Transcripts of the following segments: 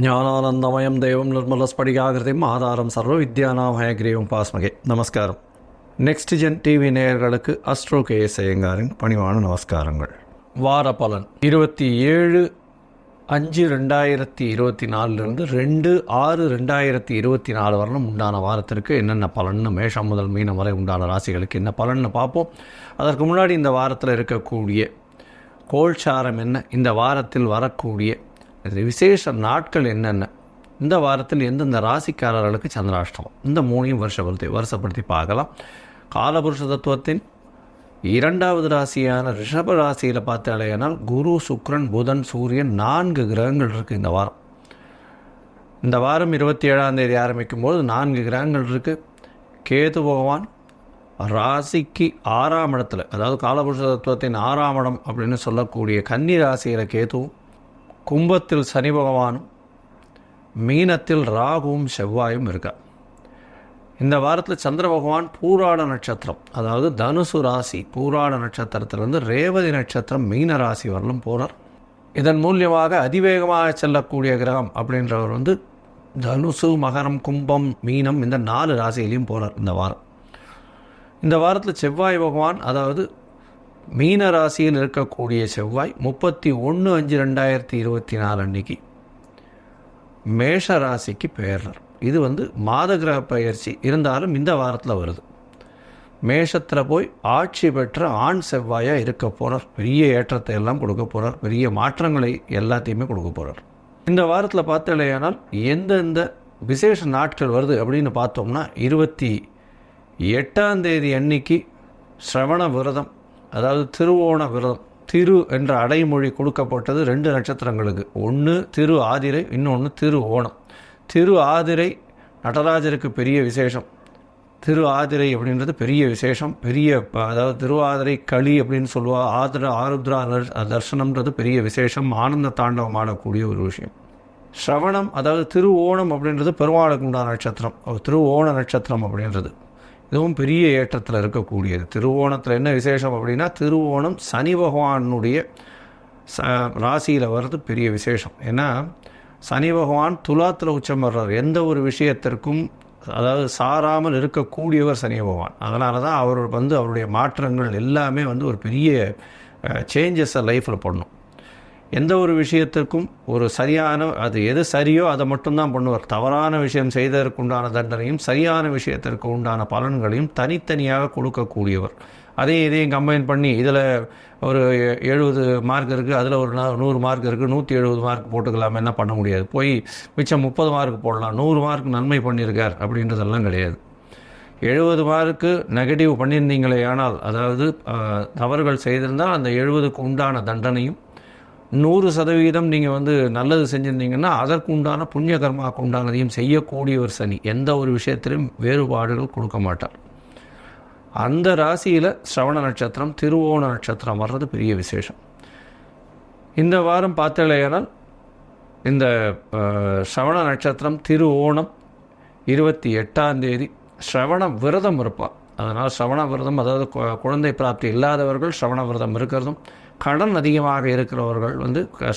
ஞானானந்தமயம் தெய்வம் நிர்மலஸ்படிகாகிருதிம் ஆதாரம் சர்வ வித்யானாமயக்ரீவம் பாஸ்மகே. நமஸ்காரம். நெக்ஸ்ட் ஜென் டிவி நேயர்களுக்கு அஸ்ட்ரோ கேஎஸ் ஐயங்காரின் பணிவான நமஸ்காரங்கள். வார பலன் 27/5/2024 2/6/2024 வரலும் உண்டான வாரத்திற்கு என்னென்ன பலன்னு மேஷம் முதல் மீனம் வரை உண்டான ராசிகளுக்கு என்ன பலன்னு பார்ப்போம். அதற்கு முன்னாடி இந்த வாரத்தில் இருக்கக்கூடிய கோல்சாரம் என்ன, இந்த வாரத்தில் வரக்கூடிய விசேஷ நாட்கள் என்னென்ன, இந்த வாரத்தில் எந்தெந்த ராசிக்காரர்களுக்கு சந்திராஷ்டமம், இந்த மூணையும் வருஷப்படுத்தி பார்க்கலாம். காலபுருஷ தத்துவத்தின் 2வது ராசியான ரிஷப ராசியில் பார்த்தாலேனால் குரு, சுக்ரன், புதன், சூரியன் 4 கிரகங்கள் இருக்குது இந்த வாரம். இந்த வாரம் 27ஆம் தேதி ஆரம்பிக்கும் போது 4 கிரகங்கள் இருக்குது. கேது பகவான் ராசிக்கு 6ஆம் இடத்துல, அதாவது காலபுருஷ தத்துவத்தின் 6ஆம் இடம் அப்படின்னு சொல்லக்கூடிய கன்னி ராசியில் கேதுவும், கும்பத்தில் சனி பகவானும், மீனத்தில் ராகுவும் செவ்வாயும் இருக்கா. இந்த வாரத்தில் சந்திர பகவான் பூராட நட்சத்திரம், அதாவது தனுசு ராசி பூராட நட்சத்திரத்திலிருந்து ரேவதி நட்சத்திரம் மீன ராசி வரலும் போகிறார். இதன் மூலியமாக அதிவேகமாக செல்லக்கூடிய கிரகம் அப்படின்றவர் தனுசு, மகரம், கும்பம், மீனம் இந்த 4 ராசியிலையும் போகிறார் இந்த வாரம். இந்த வாரத்தில் செவ்வாய் பகவான், அதாவது மீன ராசியில் இருக்கக்கூடிய செவ்வாய் 31/5/2024 அன்னைக்கு மேஷ ராசிக்கு பெயர்றார். இது மாத கிரக பயிற்சி இருந்தாலும் இந்த வாரத்தில் வருது. மேஷத்தில் போய் ஆட்சி பெற்ற ஆண் செவ்வாயாக இருக்க போகிறார். பெரிய ஏற்றத்தை எல்லாம் கொடுக்க போகிறார். பெரிய மாற்றங்களை எல்லாத்தையுமே கொடுக்க போகிறார். இந்த வாரத்தில் பார்த்தலையானால் எந்தெந்த விசேஷ நாட்கள் வருது அப்படின்னு பார்த்தோம்னா 28ஆம் தேதி அன்னைக்கு ஸ்ரவண விரதம், அதாவது திருவோண விரதம். திரு என்ற அடைமொழி கொடுக்கப்பட்டது 2 நட்சத்திரங்களுக்கு. ஒன்று திரு ஆதிரை, இன்னொன்று திரு ஓணம். திரு ஆதிரை நடராஜருக்கு பெரிய விசேஷம். திரு ஆதிரை அப்படின்றது பெரிய விசேஷம், பெரிய, அதாவது திருவாதிரை களி அப்படின்னு சொல்லுவாள். ஆருத்ரா தர்சனம்ன்றது பெரிய விசேஷம், ஆனந்த தாண்டவம் ஆடக்கூடிய ஒரு விஷயம். ஸ்ரவணம், அதாவது திரு ஓணம் அப்படின்றது பெருமாளுக்கு உண்டான நட்சத்திரம். திரு ஓண நட்சத்திரம் அப்படின்றது இதுவும் பெரிய ஏற்றத்தில் இருக்கக்கூடியது. திருவோணத்தில் என்ன விசேஷம் அப்படின்னா, திருவோணம் சனி பகவானுடைய ராசியில் வர்றது பெரிய விசேஷம். ஏன்னா சனி பகவான் துலாத்தில் உச்சம் வர்றார். எந்த ஒரு விஷயத்திற்கும் அதாவது சாராமல் இருக்கக்கூடியவர் சனி பகவான். அதனால தான் அவர் அவருடைய மாற்றங்கள் எல்லாமே ஒரு பெரிய சேஞ்சஸை லைஃப்பில் பண்ணும். எந்த ஒரு விஷயத்திற்கும் ஒரு சரியான, அது எது சரியோ அதை மட்டும்தான் பண்ணுவார். தவறான விஷயம் செய்ததற்கு உண்டான தண்டனையும் சரியான விஷயத்திற்கு உண்டான பலன்களையும் தனித்தனியாக கொடுக்கக்கூடியவர். இதையும் கம்பைன் பண்ணி இதில் ஒரு 70 மார்க் இருக்குது, அதில் ஒரு 100 மார்க் இருக்குது, 170 மார்க் போட்டுக்கலாம், என்ன பண்ண முடியாது. போய் மிச்சம் 30 மார்க் போடலாம். 100 மார்க் நன்மை பண்ணியிருக்கார் அப்படின்றதெல்லாம் கிடையாது. 70 மார்க்கு நெகட்டிவ் பண்ணியிருந்தீங்களே ஆனால், அதாவது தவறுகள் செய்திருந்தால் அந்த 70க்கு உண்டான தண்டனையும், 100% நீங்கள் நல்லது செஞ்சுருந்தீங்கன்னா அதற்கு உண்டான புண்ணிய கர்மாவுக்கு உண்டானதையும் செய்யக்கூடிய ஒரு சனி எந்த ஒரு விஷயத்திலும் வேறுபாடுகள் கொடுக்க மாட்டார். அந்த ராசியில் ஸ்ரவண நட்சத்திரம், திருவோண நட்சத்திரம் வர்றது பெரிய விசேஷம். இந்த வாரம் பார்த்தலையானால் இந்த ஸ்ரவண நட்சத்திரம் திருவோணம் 28ஆம் தேதி ஸ்ரவண விரதம் இருப்பார். அதனால் ஸ்ரவண விரதம், அதாவது குழந்தை பிராப்தி இல்லாதவர்கள் ஸ்ரவண விரதம் இருக்கிறதும், கடன் அதிகமாக இருக்கிறவர்கள்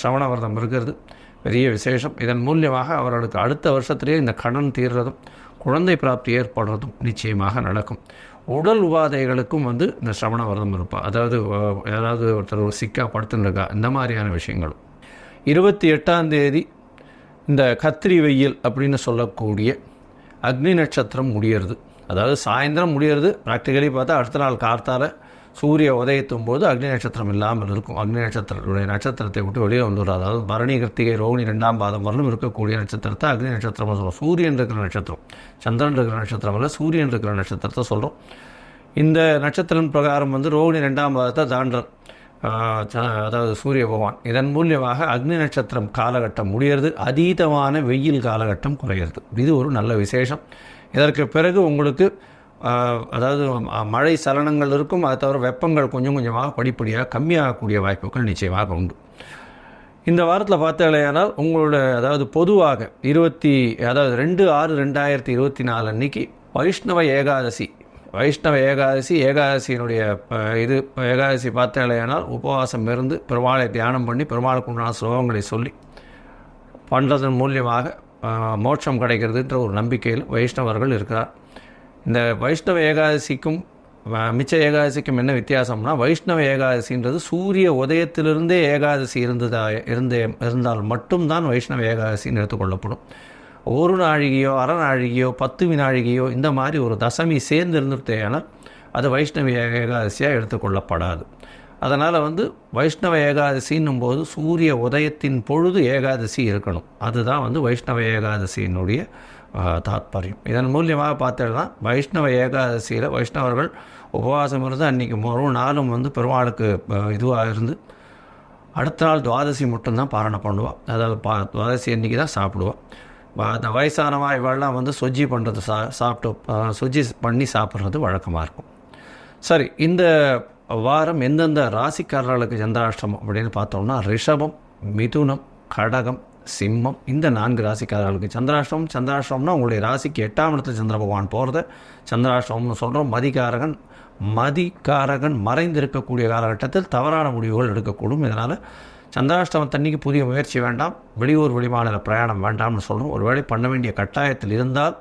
ஸ்ரவண விரதம் இருக்கிறது பெரிய விசேஷம். இதன் மூலியமாக அவர்களுக்கு அடுத்த வருஷத்திலேயே இந்த கடன் தீர்றதும் குழந்தை பிராப்தி ஏற்படுறதும் நிச்சயமாக நடக்கும். உடல் உபாதைகளுக்கும் இந்த ஸ்ரவண விரதம் இருப்பாள். அதாவது ஏதாவது ஒருத்தர் ஒரு சிக்கா படுத்துருக்கா, இந்த மாதிரியான விஷயங்களும். 28ஆம் தேதி இந்த கத்திரி வெயில் அப்படின்னு சொல்லக்கூடிய அக்னி நட்சத்திரம் முடியறது. அதாவது சாயந்தரம் முடியறது. ப்ராக்டிக்கலி பார்த்தா அடுத்த நாள் கார்த்தால சூரிய உதயத்தும் போது அக்னி நட்சத்திரம் இல்லாமல் இருக்கும். அக்னி நட்சத்திரத்துடைய நட்சத்திரத்தை விட்டு வெளியே வந்துடும். அதாவது பரணி, கிருத்திகை, ரோகிணி 2ஆம் பாதம் வரலும் இருக்கக்கூடிய நட்சத்திரத்தை அக்னி நட்சத்திரம் சொல்கிறோம். சூரியன் இருக்கிற நட்சத்திரம், சந்திரன் இருக்கிற நட்சத்திரம் அல்ல, சூரியன் இருக்கிற நட்சத்திரத்தை சொல்கிறோம். இந்த நட்சத்திரம் பிரகாரம் ரோகிணி 2ஆம் பாதத்தை தாண்டர், அதாவது சூரிய பகவான். இதன் மூலியமாக அக்னி நட்சத்திரம் காலகட்டம் முடிகிறது. அதீதமான வெயில் காலகட்டம் குறைகிறது. இது ஒரு நல்ல விசேஷம். இதற்கு பிறகு உங்களுக்கு அதாவது மழை சலனங்கள் இருக்கும். அதை தவிர வெப்பங்கள் கொஞ்சம் கொஞ்சமாக படிப்படியாக கம்மியாகக்கூடிய வாய்ப்புகள் நிச்சயமாக உண்டு. இந்த வாரத்தில் பார்த்தாலேயானால் உங்களோட, அதாவது பொதுவாக 2/6/2024 அன்னைக்கு வைஷ்ணவ ஏகாதசியினுடைய ஏகாதசி பார்த்தாலேயானால் உபவாசம் இருந்து பெருமாளை தியானம் பண்ணி பெருமாளுக்கு உண்டான ஸ்லோகங்களை சொல்லி பண்ணுறதன் மூலியமாக மோட்சம் கிடைக்கிறதுன்ற ஒரு நம்பிக்கையில் வைஷ்ணவர்கள் இருக்கிறார். இந்த வைஷ்ணவ ஏகாதசிக்கும் மிச்ச ஏகாதசிக்கும் என்ன வித்தியாசம்னா, வைஷ்ணவ ஏகாதசின்றது சூரிய உதயத்திலிருந்தே ஏகாதசி இருந்தால் மட்டும்தான் வைஷ்ணவ ஏகாதசின்னு எடுத்துக்கொள்ளப்படும். ஒரு நாழிகையோ அரை நாழிகையோ 10 வினாழிகையோ இந்த மாதிரி ஒரு தசமி சேர்ந்து இருந்துட்டேனால் அது வைஷ்ணவ ஏகாதசியாக எடுத்துக்கொள்ளப்படாது. அதனால் வைஷ்ணவ ஏகாதசின்னும் போது சூரிய உதயத்தின் பொழுது ஏகாதசி இருக்கணும். அதுதான் வைஷ்ணவ ஏகாதசியினுடைய தாத்பரியம். இதன் மூலியமாக பார்த்தேன்னா வைஷ்ணவ ஏகாதசியில் வைஷ்ணவர்கள் உபவாசம் இருந்து அன்றைக்கி ஒரு நாளும் பெருமாளுக்கு இதுவாக இருந்து அடுத்த நாள் துவாதசி மட்டும்தான் பாரணை பண்ணுவாள். அதாவது துவாதசி அன்றைக்கி தான் சாப்பிடுவாள். அந்த வயசானவா இவெல்லாம் சொஜ்ஜி பண்ணுறது சொஜ்ஜி பண்ணி சாப்பிட்றது வழக்கமாக இருக்கும். சரி, இந்த வாரம் எந்தெந்த ராசிக்காரர்களுக்கு சந்திராஷ்டமம் அப்படின்னு பார்த்தோம்னா, ரிஷபம், மிதுனம், கடகம், சிம்மம், இந்த 4 ராசிக்காரர்களுக்கு சந்திராஷ்டமம்னா உங்களுடைய ராசிக்கு 8ஆம் இடத்துல சந்திர பகவான் போகிறத சந்திராஷ்டமம்னு சொல்கிறோம். மதிகாரகன் மறைந்திருக்கக்கூடிய காலகட்டத்தில் தவறான முடிவுகள் எடுக்கக்கூடும். இதனால் சந்திராஷ்டமத்தன்னைக்கு புதிய முயற்சி வேண்டாம், வெளியூர் வெளிமாநில பிரயாணம் வேண்டாம்னு சொல்கிறோம். ஒருவேளை பண்ண வேண்டிய கட்டாயத்தில் இருந்தால்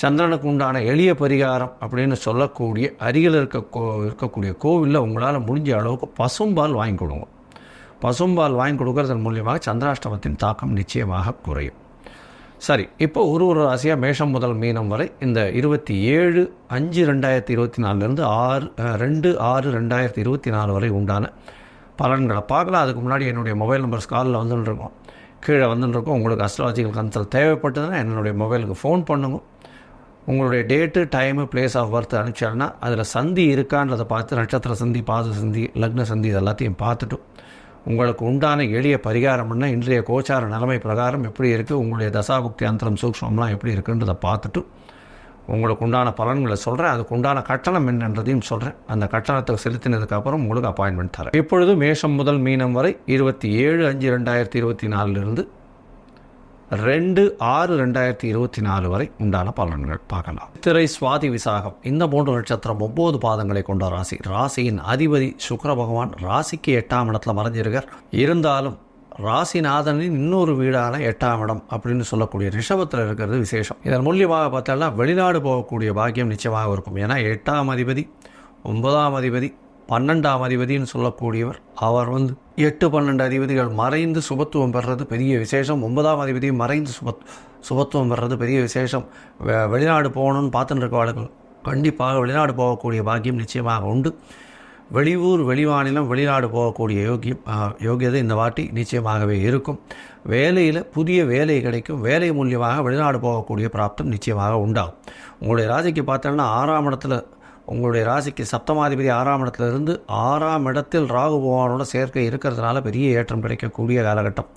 சந்திரனுக்கு உண்டான எளிய பரிகாரம் அப்படின்னு சொல்லக்கூடிய அருகில் இருக்கக்கூடிய கோவிலில் உங்களால் முடிஞ்ச அளவுக்கு பசும்பால் வாங்கி கொடுங்க. பசும்பால் வாங்கி கொடுக்கறதன் மூலியமாக சந்திராஷ்டமத்தின் தாக்கம் நிச்சயமாக குறையும். சரி, இப்போ ஒரு ராசியாக மேஷம் முதல் மீனம் வரை இந்த 27/5/2024 6/2/2024 வரை உண்டான பலன்களை பார்க்கலாம். அதுக்கு முன்னாடி என்னுடைய மொபைல் நம்பர் ஸ்காலில் வந்துட்டுருக்கோம், கீழே வந்துட்டுருக்கோம். உங்களுக்கு அஸ்ட்ராலஜிக்கல் கன்சல்ட் தேவைப்பட்டதுன்னா என்னுடைய மொபைலுக்கு ஃபோன் பண்ணுங்க. உங்களுடைய date, time, place of birth அனுப்பிச்சாங்கன்னா அதில் சந்தி இருக்கான்றதை பார்த்து, நட்சத்திர சந்தி, பாத சந்தி, லக்ன சந்தி இது எல்லாத்தையும் பார்த்துட்டு உங்களுக்கு உண்டான எளிய பரிகாரம்னா இன்றைய கோச்சார நிலைமை பிரகாரம் எப்படி இருக்குது, உங்களுடைய தசாபுக்தி அந்தரம் சூக்ஷ்மம்லாம் எப்படி இருக்குன்றதை பார்த்துட்டு உங்களுக்கு உண்டான பலன்களை சொல்கிறேன். அதுக்கு உண்டான கட்டணம் என்னன்றதையும் சொல்கிறேன். அந்த கட்டணத்தை செலுத்தினதுக்கப்புறம் உங்களுக்கு அப்பாயின்மெண்ட் தரேன். இப்பொழுது மேஷம் முதல் மீனம் வரை 27/5/2024 2/6/2024 வரை உண்டான பலன்கள் பார்க்கலாம். சித்திரை, சுவாதி, விசாகம் இந்த 3 நட்சத்திரம் 9 பாதங்களை கொண்ட ராசி. ராசியின் அதிபதி சுக்கிர பகவான் ராசிக்கு 8ஆம் இடத்துல மறைஞ்சிருக்கார். இருந்தாலும் ராசிநாதனின் இன்னொரு வீடான 8ஆம் இடம் அப்படின்னு சொல்லக்கூடிய ரிஷபத்தில் இருக்கிறது விசேஷம். இதன் மூலியமாக பார்த்தோம்னா வெளிநாடு போகக்கூடிய பாக்கியம் நிச்சயமாக இருக்கும். ஏன்னா 8ஆம் அதிபதி, 9ஆம் அதிபதி, 12ஆம் அதிபதினு சொல்லக்கூடியவர் அவர் 8-12 அதிபதிகள் மறைந்து சுபத்துவம் பெறுறது பெரிய விசேஷம். 9ஆம் அதிபதி மறைந்து சுபத்துவம் பெறுறது பெரிய விசேஷம். வெளிநாடு போகணும்னு பார்த்துட்டு இருக்கவர்கள் கண்டிப்பாக வெளிநாடு போகக்கூடிய பாக்கியம் நிச்சயமாக உண்டு. வெளியூர் வெளிமாநிலம் வெளிநாடு போகக்கூடிய யோகியதை இந்த வாட்டி நிச்சயமாகவே இருக்கும். வேலையில் புதிய வேலை கிடைக்கும். வேலை மூலியமாக வெளிநாடு போகக்கூடிய பிராப்தம் நிச்சயமாக உண்டாகும். உங்களுடைய ராசிக்கு பார்த்தோம்னா 6ஆம் இடத்துல உங்களுடைய ராசிக்கு சப்தமாதிபதி 6ஆம் இடத்துல இருந்து 6ஆம் இடத்தில் ராகு பகவானோட சேர்க்கை இருக்கிறதுனால பெரிய ஏற்றம் கிடைக்கக்கூடிய காலகட்டம்.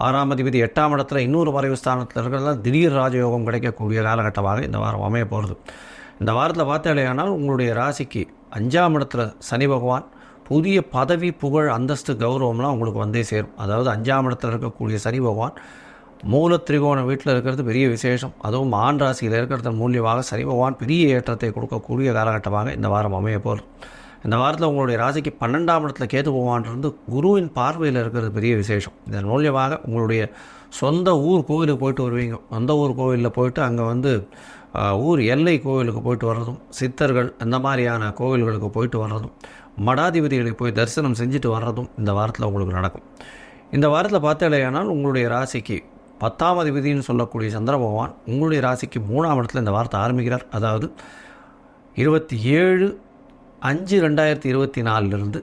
6ஆம் அதிபதி 8ஆம் இடத்துல இன்னொரு மறைவு ஸ்தானத்தில் இருக்கிறதுனால திடீர் ராஜயோகம் கிடைக்கக்கூடிய காலகட்டமாக இந்த வாரம் அமைய போகிறது. இந்த வாரத்தில் பார்த்தாலேயானால் உங்களுடைய ராசிக்கு 5ஆம் இடத்துல சனி பகவான் புதிய பதவி, புகழ், அந்தஸ்து, கௌரவம்லாம் உங்களுக்கு வந்தே சேரும். அதாவது 5ஆம் இடத்துல இருக்கக்கூடிய சனி பகவான் மூல திரிகோண வீட்டில் இருக்கிறது பெரிய விசேஷம். அதுவும் ஆண் ராசியில் இருக்கிறது மூலியமாக சனி பகவான் பெரிய ஏற்றத்தை கொடுக்கக்கூடிய காலகட்டமாக இந்த வாரம் அமைய போகிறது. இந்த வாரத்தில் உங்களுடைய ராசிக்கு 12ஆம் இடத்துல கேது பகவான் இருந்து குருவின் பார்வையில் இருக்கிறது பெரிய விசேஷம். இதன் மூலியமாக உங்களுடைய சொந்த ஊர் கோவிலுக்கு போயிட்டு வருவீங்க. சொந்த ஊர் கோவிலில் போயிட்டு அங்கே ஊர் எல்லை கோவிலுக்கு போயிட்டு வர்றதும், சித்தர்கள் இந்த மாதிரியான கோவில்களுக்கு போயிட்டு வர்றதும், மடாதிபதிகளை போய் தரிசனம் செஞ்சுட்டு வர்றதும் இந்த வாரத்தில் உங்களுக்கு நடக்கும். இந்த வாரத்தில் பார்த்தாலேயானால் உங்களுடைய ராசிக்கு 10ஆம் அதிபதினு சொல்லக்கூடிய சந்திர பகவான் உங்களுடைய ராசிக்கு 3ஆம் இடத்துல இந்த வாரத்தை ஆரம்பிக்கிறார். அதாவது 27/5/2024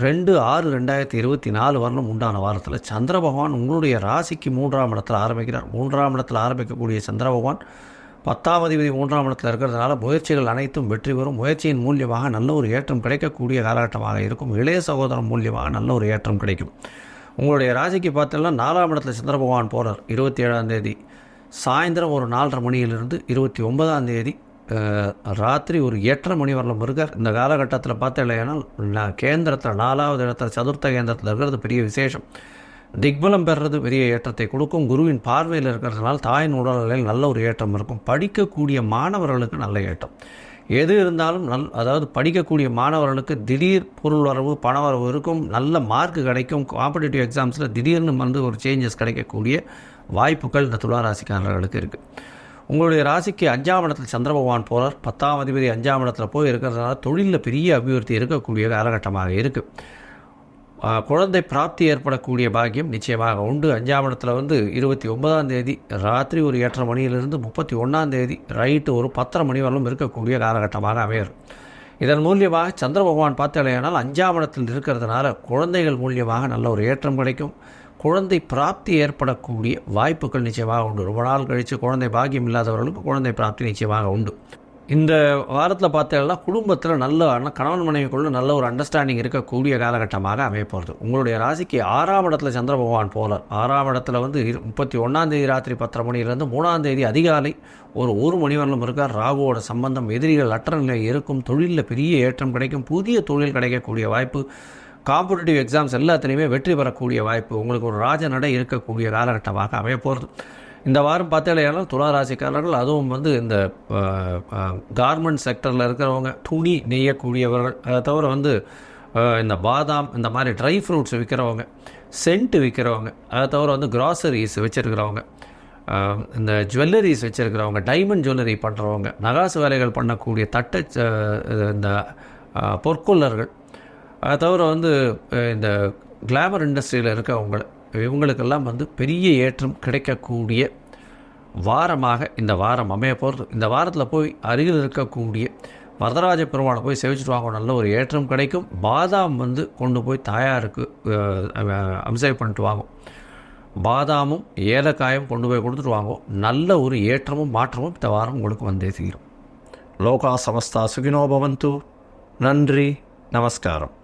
2/6/2024 வரலும் உண்டான வாரத்தில் சந்திர பகவான் உங்களுடைய ராசிக்கு 3ஆம் இடத்துல ஆரம்பிக்கிறார். 3ஆம் இடத்துல ஆரம்பிக்கக்கூடிய சந்திர பகவான் 10ஆம் அதிபதி 3ஆம் இடத்துல இருக்கிறதுனால முயற்சிகள் அனைத்தும் வெற்றி பெறும். முயற்சியின் மூலியமாக நல்ல ஒரு ஏற்றம் கிடைக்கக்கூடிய காலகட்டமாக இருக்கும். இளைய சகோதரம் மூலியமாக நல்ல ஒரு ஏற்றம் கிடைக்கும். உங்களுடைய ராசிக்கு பார்த்தோம்னா 4ஆம் இடத்துல சந்திர பகவான் போகிறார். 27ஆம் தேதி சாயந்தரம் ஒரு 4:30 மணியிலிருந்து 29ஆம் தேதி ராத்திரி ஒரு 8:30 மணி வரலும் இருக்கார். இந்த காலகட்டத்தில் பார்த்தீங்கன்னா கேந்திரத்தில் 4ஆவது இடத்துல சதுர்த்த கேந்திரத்தில் இருக்கிறது பெரிய விசேஷம். திக்பலம் பெறுறது பெரிய ஏற்றத்தை கொடுக்கும். குருவின் பார்வையில் இருக்கிறதுனால தாயின் உடல்நிலையில் நல்ல ஒரு ஏற்றம் இருக்கும். படிக்கக்கூடிய மாணவர்களுக்கு நல்ல ஏற்றம். எது இருந்தாலும் அதாவது படிக்கக்கூடிய மாணவர்களுக்கு திடீர் பொருள் வரவு பண வரவு இருக்கும், நல்ல மார்க் கிடைக்கும், காம்படிட்டிவ் எக்ஸாம்ஸில் திடீர்னு வந்து ஒரு சேஞ்சஸ் கிடைக்கக்கூடிய வாய்ப்புகள் இந்த துலா ராசிக்காரர்களுக்கு இருக்குது. உங்களுடைய ராசிக்கு 5ஆம் இடத்தில் சந்திர பகவான் போகிறார். 10ஆம் அதிபதி 5ஆம் இடத்துல போய் இருக்கிறதுனால தொழிலில் பெரிய அபிவிருத்தி இருக்கக்கூடிய காலகட்டமாக இருக்குது. குழந்தை பிராப்தி ஏற்படக்கூடிய பாக்கியம் நிச்சயமாக உண்டு. 5ஆம் இடத்துல வந்து 29ஆம் தேதி ராத்திரி ஒரு 8:30 மணியிலிருந்து 31ஆம் தேதி ரைட்டு ஒரு 10:30 மணி வரலும் இருக்கக்கூடிய காலகட்டமாக அமையும். இதன் மூலியமாக சந்திர பகவான் பார்த்தாலேயானால் 5ஆம் இடத்தில் இருக்கிறதுனால குழந்தைகள் மூலியமாக நல்ல ஒரு ஏற்றம் கிடைக்கும். குழந்தை பிராப்தி ஏற்படக்கூடிய வாய்ப்புகள் நிச்சயமாக உண்டு. ரொம்ப நாள் கழித்து குழந்தை பாக்கியம் இல்லாதவர்களுக்கு குழந்தை பிராப்தி நிச்சயமாக உண்டு. இந்த வாரத்தில் பார்த்தீங்கன்னா குடும்பத்தில் நல்ல கணவன் மனைவிக்குள்ள நல்ல ஒரு அண்டர்ஸ்டாண்டிங் இருக்கக்கூடிய காலகட்டமாக அமையப்போகிறது. உங்களுடைய ராசிக்கு 6ஆம் இடத்துல சந்திர பகவான் போகிறார். 6ஆம் இடத்துல வந்து 31ஆம் தேதி ராத்திரி 10:30 மணியிலேருந்து 3ஆம் தேதி அதிகாலை ஒரு 1 மணி வரலும் இருக்கார். ராகுவோட சம்பந்தம், எதிரிகள் அற்ற நிலை இருக்கும், தொழிலில் பெரிய ஏற்றம் கிடைக்கும், புதிய தொழில் கிடைக்கக்கூடிய வாய்ப்பு, காம்படிட்டிவ் எக்ஸாம்ஸ் எல்லாத்துலேயுமே வெற்றி பெறக்கூடிய வாய்ப்பு, உங்களுக்கு ஒரு ராஜ நடை இருக்கக்கூடிய காலகட்டமாக அமையப்போகிறது. இந்த வாரம் பார்த்தீங்கன்னா துலா ராசிக்காரர்கள், அதுவும் வந்து இந்த கார்மெண்ட் செக்டரில் இருக்கிறவங்க, துணி நெய்யக்கூடியவர்கள், அதை தவிர வந்து இந்த பாதாம் இந்த மாதிரி ட்ரை ஃப்ரூட்ஸ் விற்கிறவங்க, சென்ட்டு விற்கிறவங்க, அதை தவிர வந்து கிராசரிஸ் வச்சுருக்கிறவங்க, இந்த ஜுவல்லரிஸ் வச்சுருக்கிறவங்க, டைமண்ட் ஜுவல்லரி பண்ணுறவங்க, நகாசு வேலைகள் பண்ணக்கூடிய இந்த பொற்கொள்ளர்கள், அதை தவிர வந்து இந்த கிளாமர் இண்டஸ்ட்ரியில் இருக்கவங்க, இவங்களுக்கெல்லாம் வந்து பெரிய ஏற்றம் கிடைக்கக்கூடிய வாரமாக இந்த வாரம் அமைய போகிறது. இந்த வாரத்தில் போய் அருகில் இருக்கக்கூடிய வரதராஜ பெருமாளை போய் சேவிச்சுட்டு வாங்க, நல்ல ஒரு ஏற்றம் கிடைக்கும். பாதாம் வந்து கொண்டு போய் தாயாருக்கு அபிஷேகம் பண்ணிட்டு வாங்கும். பாதாமும் ஏலக்காயும் கொண்டு போய் கொடுத்துட்டு வாங்கும். நல்ல ஒரு ஏற்றமும் மாற்றமும் இந்த வாரம் உங்களுக்கு வந்தே தீரும். லோகா சமஸ்தா சுகினோ பவந்து. நன்றி, நமஸ்காரம்.